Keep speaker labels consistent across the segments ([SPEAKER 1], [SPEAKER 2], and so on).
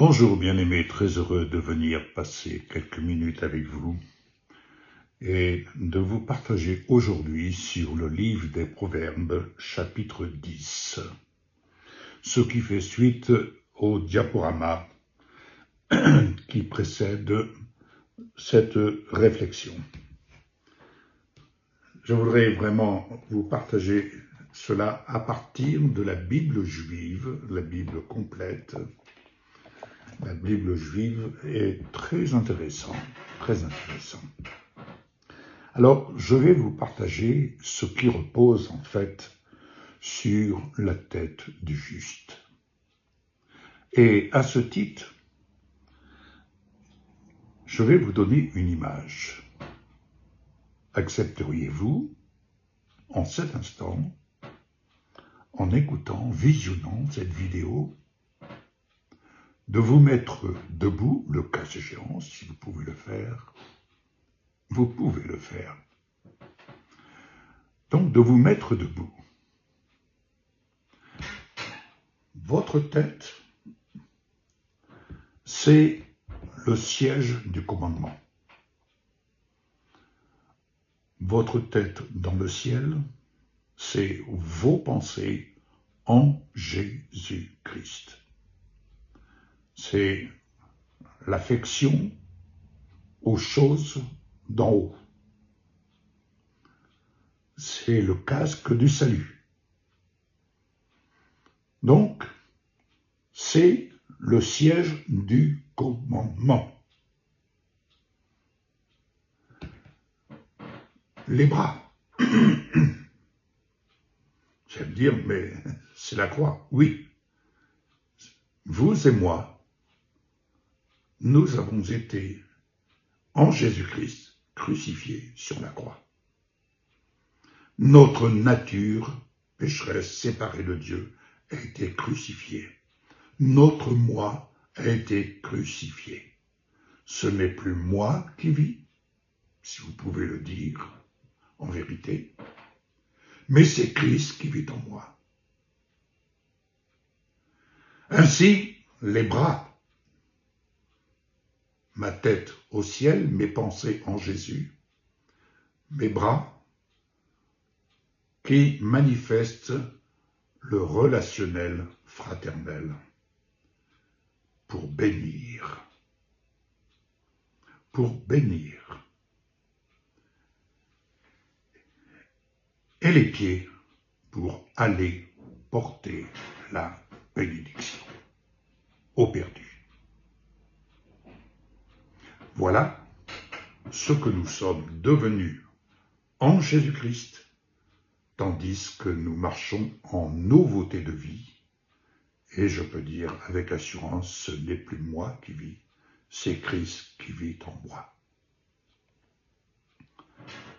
[SPEAKER 1] Bonjour bien-aimés, très heureux de venir passer quelques minutes avec vous et de vous partager aujourd'hui sur le livre des Proverbes, chapitre 10, ce qui fait suite au diaporama qui précède cette réflexion. Je voudrais vraiment vous partager cela à partir de la Bible juive, la Bible complète. La Bible juive est très intéressante, très intéressant. Alors, je vais vous partager ce qui repose en fait sur la tête du juste. Et à ce titre, je vais vous donner une image. Accepteriez-vous, en cet instant, en écoutant, visionnant cette vidéo, de vous mettre debout, le cas échéant, si vous pouvez le faire, vous pouvez le faire. Donc, de vous mettre debout. Votre tête, c'est le siège du commandement. Votre tête dans le ciel, c'est vos pensées en Jésus-Christ. C'est l'affection aux choses d'en haut. C'est le casque du salut. Donc, c'est le siège du commandement. Les bras. Vous allez me dire, mais c'est la croix. Oui. Vous et moi, nous avons été en Jésus-Christ crucifiés sur la croix. Notre nature pécheresse séparée de Dieu a été crucifiée. Notre moi a été crucifié. Ce n'est plus moi qui vis, si vous pouvez le dire en vérité, mais c'est Christ qui vit en moi. Ainsi, les bras, ma tête au ciel, mes pensées en Jésus, mes bras qui manifestent le relationnel fraternel pour bénir. Pour bénir. Et les pieds pour aller porter la bénédiction au perdu. Voilà ce que nous sommes devenus en Jésus-Christ, tandis que nous marchons en nouveauté de vie. Et je peux dire avec assurance, ce n'est plus moi qui vis, c'est Christ qui vit en moi.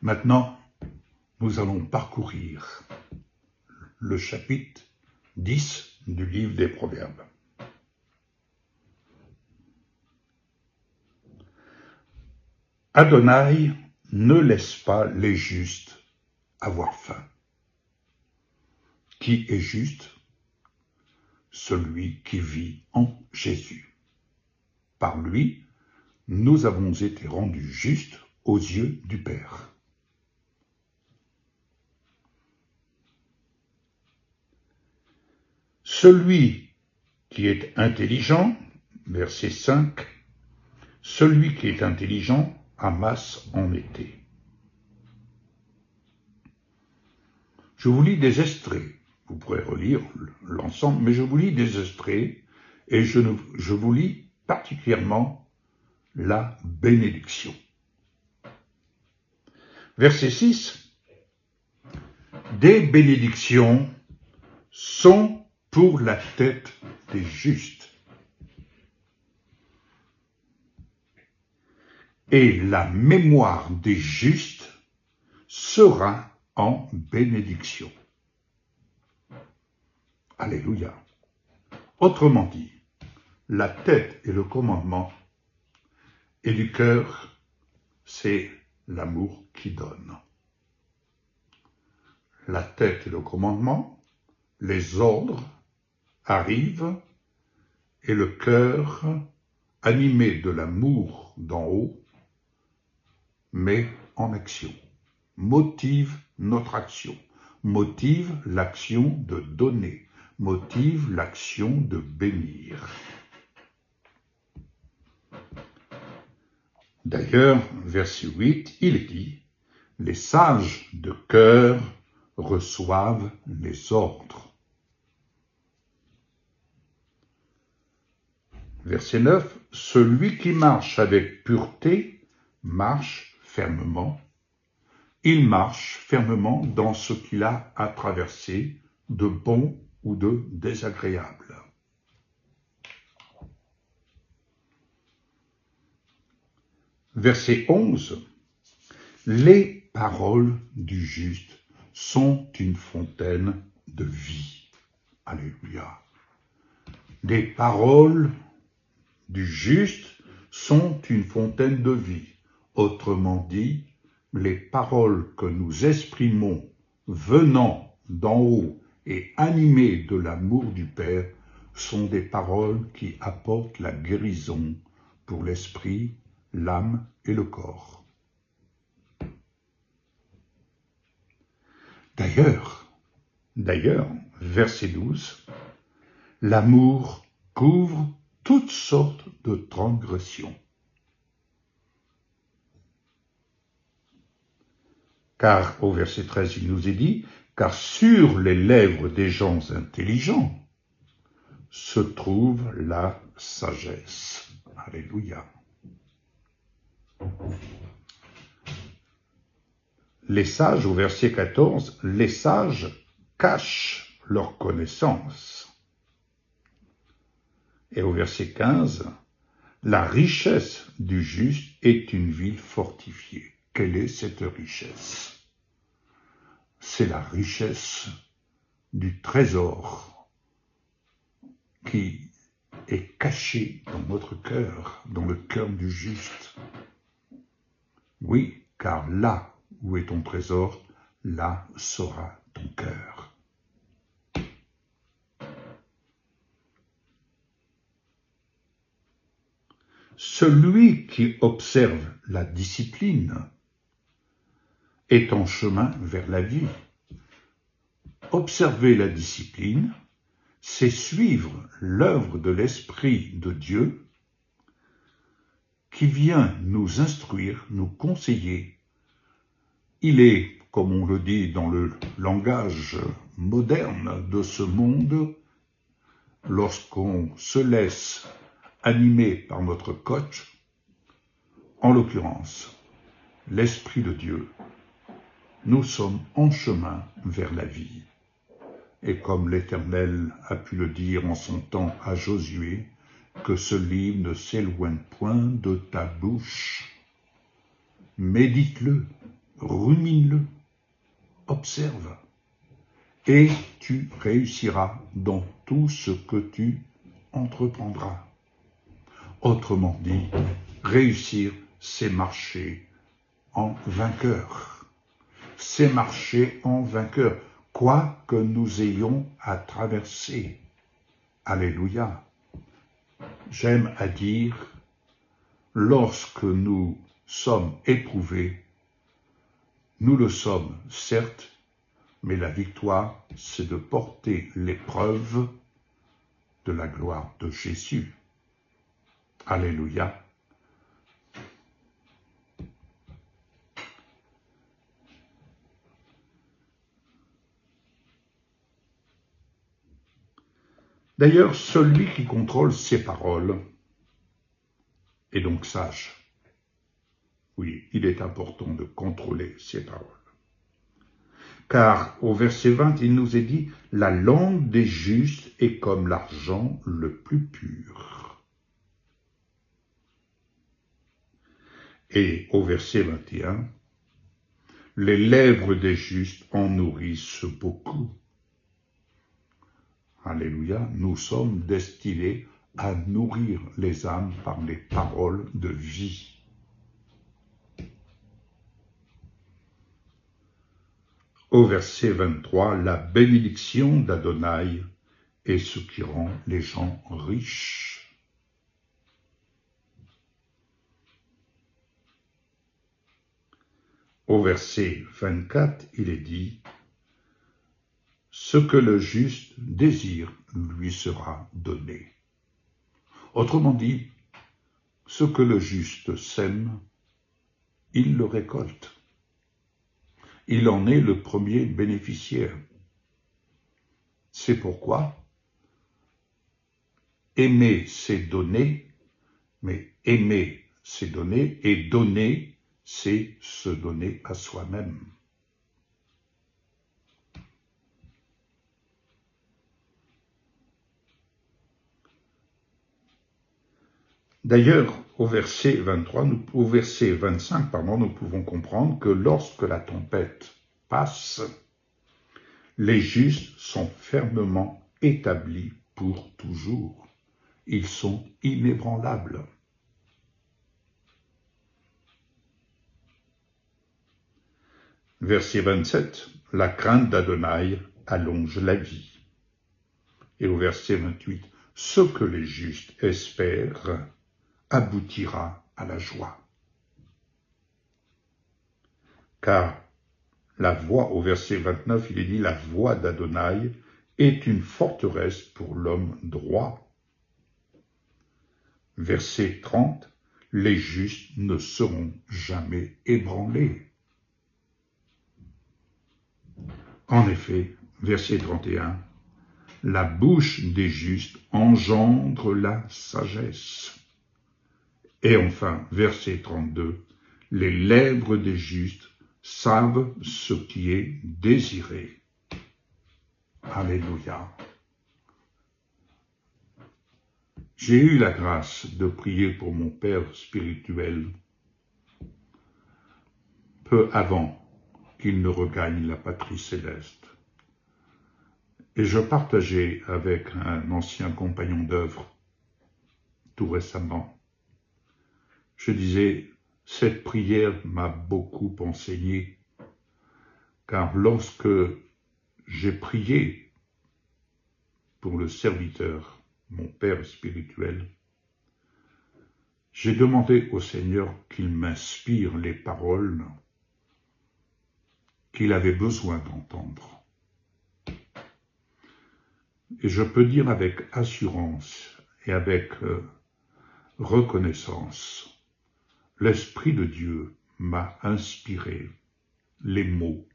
[SPEAKER 1] Maintenant, nous allons parcourir le chapitre 10 du livre des Proverbes. Adonai ne laisse pas les justes avoir faim. Qui est juste? Celui qui vit en Jésus. Par lui, nous avons été rendus justes aux yeux du Père. Celui qui est intelligent, verset 5, celui qui est intelligent amasse en été. Je vous lis des extraits. Vous pourrez relire l'ensemble, mais je vous lis des extraits et je vous lis particulièrement la bénédiction. Verset 6. Des bénédictions sont pour la tête des justes. Et la mémoire des justes sera en bénédiction. Alléluia. Autrement dit, la tête et le commandement, et du cœur, c'est l'amour qui donne. La tête et le commandement, les ordres arrivent et le cœur, animé de l'amour d'en haut, met en action, motive notre action, motive l'action de donner, motive l'action de bénir. D'ailleurs, verset 8, il dit « Les sages de cœur reçoivent les ordres ». Verset 9, « Celui qui marche avec pureté marche fermement. Il marche fermement dans ce qu'il a à traverser, de bon ou de désagréable. » Verset 11, « Les paroles du juste sont une fontaine de vie. » Alléluia. Les paroles du juste sont une fontaine de vie. Autrement dit, les paroles que nous exprimons venant d'en haut et animées de l'amour du Père sont des paroles qui apportent la guérison pour l'esprit, l'âme et le corps. D'ailleurs, verset 12, « L'amour couvre toutes sortes de transgressions. » Car au verset 13, il nous est dit, « Car sur les lèvres des gens intelligents se trouve la sagesse. » Alléluia. Les sages, au verset 14, « Les sages cachent leur connaissance. » Et au verset 15, « La richesse du juste est une ville fortifiée. » Quelle est cette richesse? C'est la richesse du trésor qui est caché dans notre cœur, dans le cœur du juste. Oui, car là où est ton trésor, là sera ton cœur. Celui qui observe la discipline est en chemin vers la vie. Observer la discipline, c'est suivre l'œuvre de l'Esprit de Dieu qui vient nous instruire, nous conseiller. Il est, comme on le dit dans le langage moderne de ce monde, lorsqu'on se laisse animer par notre coach, en l'occurrence, l'Esprit de Dieu, nous sommes en chemin vers la vie. Et comme l'Éternel a pu le dire en son temps à Josué, que ce livre ne s'éloigne point de ta bouche. Médite-le, rumine-le, observe, et tu réussiras dans tout ce que tu entreprendras. Autrement dit, réussir, c'est marcher en vainqueur. C'est marcher en vainqueur, quoi que nous ayons à traverser. Alléluia. J'aime à dire, lorsque nous sommes éprouvés, nous le sommes, certes, mais la victoire, c'est de porter l'épreuve de la gloire de Jésus. Alléluia. D'ailleurs, celui qui contrôle ses paroles est donc sage. Oui, il est important de contrôler ses paroles. Car au verset 20, il nous est dit « La langue des justes est comme l'argent le plus pur. » Et au verset 21, « Les lèvres des justes en nourrissent beaucoup. » Alléluia, nous sommes destinés à nourrir les âmes par les paroles de vie. Au verset 23, la bénédiction d'Adonai et ce qui rend les gens riches. Au verset 24, il est dit « Ce que le juste désire lui sera donné ». Autrement dit, ce que le juste sème, il le récolte. Il en est le premier bénéficiaire. C'est pourquoi aimer, c'est donner, mais aimer, c'est donner, et donner, c'est se donner à soi-même. D'ailleurs, au verset 25, nous pouvons comprendre que lorsque la tempête passe, les justes sont fermement établis pour toujours. Ils sont inébranlables. Verset 27, la crainte d'Adonai allonge la vie. Et au verset 28, ce que les justes espèrent aboutira à la joie. Car la voix, au verset 29, il est dit, la voix d'Adonai est une forteresse pour l'homme droit. Verset 30, les justes ne seront jamais ébranlés. En effet, verset 31, la bouche des justes engendre la sagesse. Et enfin, verset 32, les lèvres des justes savent ce qui est désiré. Alléluia. J'ai eu la grâce de prier pour mon père spirituel peu avant qu'il ne regagne la patrie céleste. Et je partageais avec un ancien compagnon d'œuvre tout récemment. Je disais, cette prière m'a beaucoup enseigné, car lorsque j'ai prié pour le serviteur, mon père spirituel, j'ai demandé au Seigneur qu'il m'inspire les paroles qu'il avait besoin d'entendre. Et je peux dire avec assurance et avec reconnaissance, l'Esprit de Dieu m'a inspiré les mots,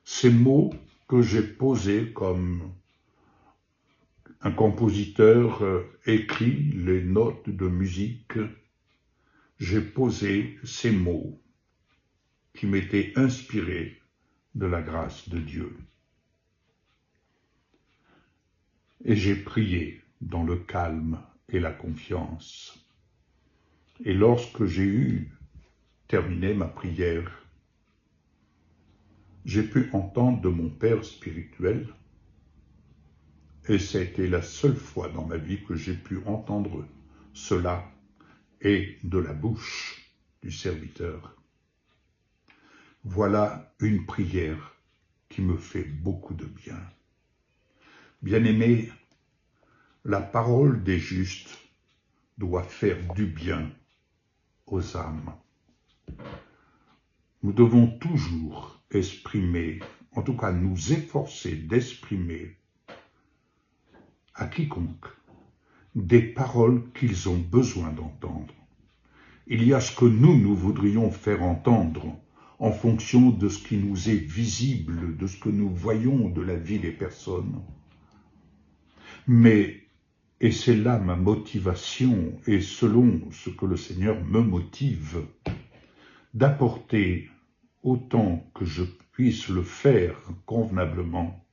[SPEAKER 1] ces mots que j'ai posés comme un compositeur écrit les notes de musique. J'ai posé ces mots qui m'étaient inspirés de la grâce de Dieu. Et j'ai prié dans le calme et la confiance. Et lorsque j'ai eu terminé ma prière, j'ai pu entendre de mon père spirituel, et c'était la seule fois dans ma vie que j'ai pu entendre cela, et de la bouche du serviteur. Voilà une prière qui me fait beaucoup de bien. Bien-aimés, la parole des justes doit faire du bien aux âmes. Nous devons toujours exprimer, en tout cas nous efforcer d'exprimer à quiconque des paroles qu'ils ont besoin d'entendre. Il y a ce que nous voudrions faire entendre en fonction de ce qui nous est visible, de ce que nous voyons de la vie des personnes. Mais, et c'est là ma motivation, et selon ce que le Seigneur me motive, d'apporter autant que je puisse le faire convenablement,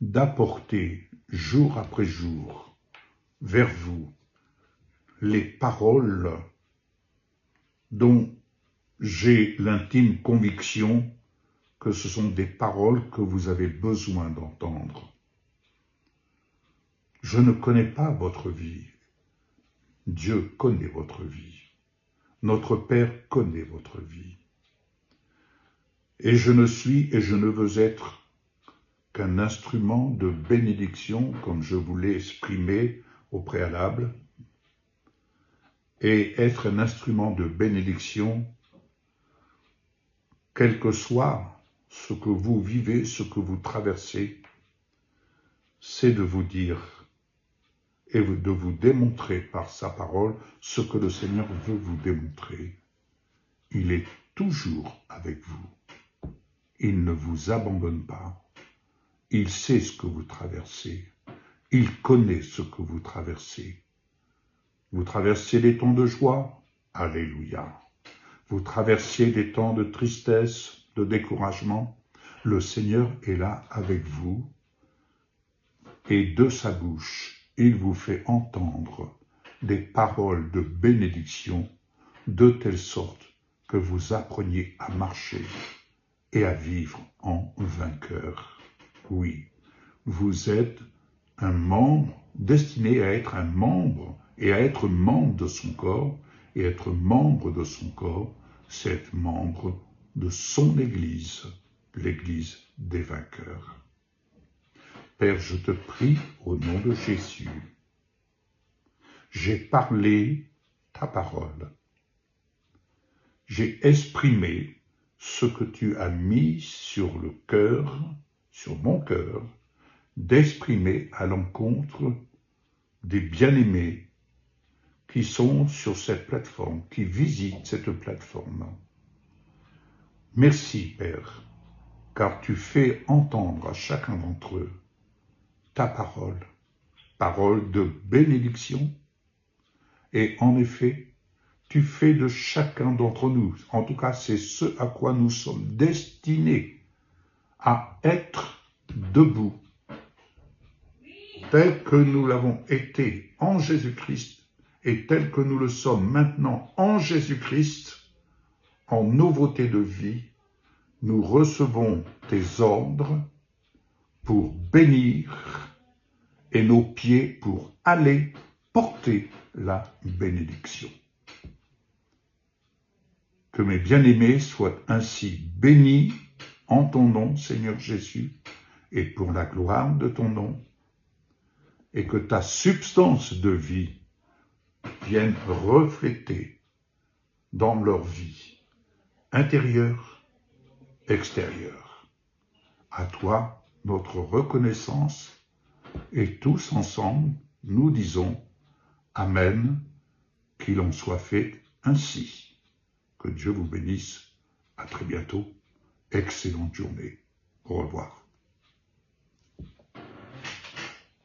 [SPEAKER 1] d'apporter jour après jour vers vous les paroles dont j'ai l'intime conviction que ce sont des paroles que vous avez besoin d'entendre. Je ne connais pas votre vie. Dieu connaît votre vie. Notre Père connaît votre vie. Et je ne suis et je ne veux être qu'un instrument de bénédiction, comme je vous l'ai exprimé au préalable, et être un instrument de bénédiction, quel que soit ce que vous vivez, ce que vous traversez, c'est de vous dire et de vous démontrer par sa parole ce que le Seigneur veut vous démontrer. Il est toujours avec vous. Il ne vous abandonne pas. Il sait ce que vous traversez. Il connaît ce que vous traversez. Vous traversez des temps de joie, alléluia. Vous traversez des temps de tristesse, de découragement, le Seigneur est là avec vous et de sa bouche, il vous fait entendre des paroles de bénédiction de telle sorte que vous appreniez à marcher et à vivre en vainqueur. Oui, vous êtes un membre destiné à être un membre et à être membre de son corps, et être membre de son corps, c'est être membre de son Église, l'Église des vainqueurs. Père, je te prie au nom de Jésus, j'ai parlé ta parole, j'ai exprimé ce que tu as mis sur le cœur, sur mon cœur, d'exprimer à l'encontre des bien-aimés qui sont sur cette plateforme, qui visitent cette plateforme. Merci, Père, car tu fais entendre à chacun d'entre eux ta parole, parole de bénédiction. Et en effet, tu fais de chacun d'entre nous, en tout cas c'est ce à quoi nous sommes destinés, à être debout, tel que nous l'avons été en Jésus-Christ, et tel que nous le sommes maintenant en Jésus-Christ, en nouveauté de vie, nous recevons tes ordres pour bénir et nos pieds pour aller porter la bénédiction. Que mes bien-aimés soient ainsi bénis en ton nom, Seigneur Jésus, et pour la gloire de ton nom, et que ta substance de vie vienne refléter dans leur vie, intérieure, extérieure. À toi, notre reconnaissance, et tous ensemble, nous disons Amen, qu'il en soit fait ainsi. Que Dieu vous bénisse. À très bientôt. Excellente journée. Au revoir.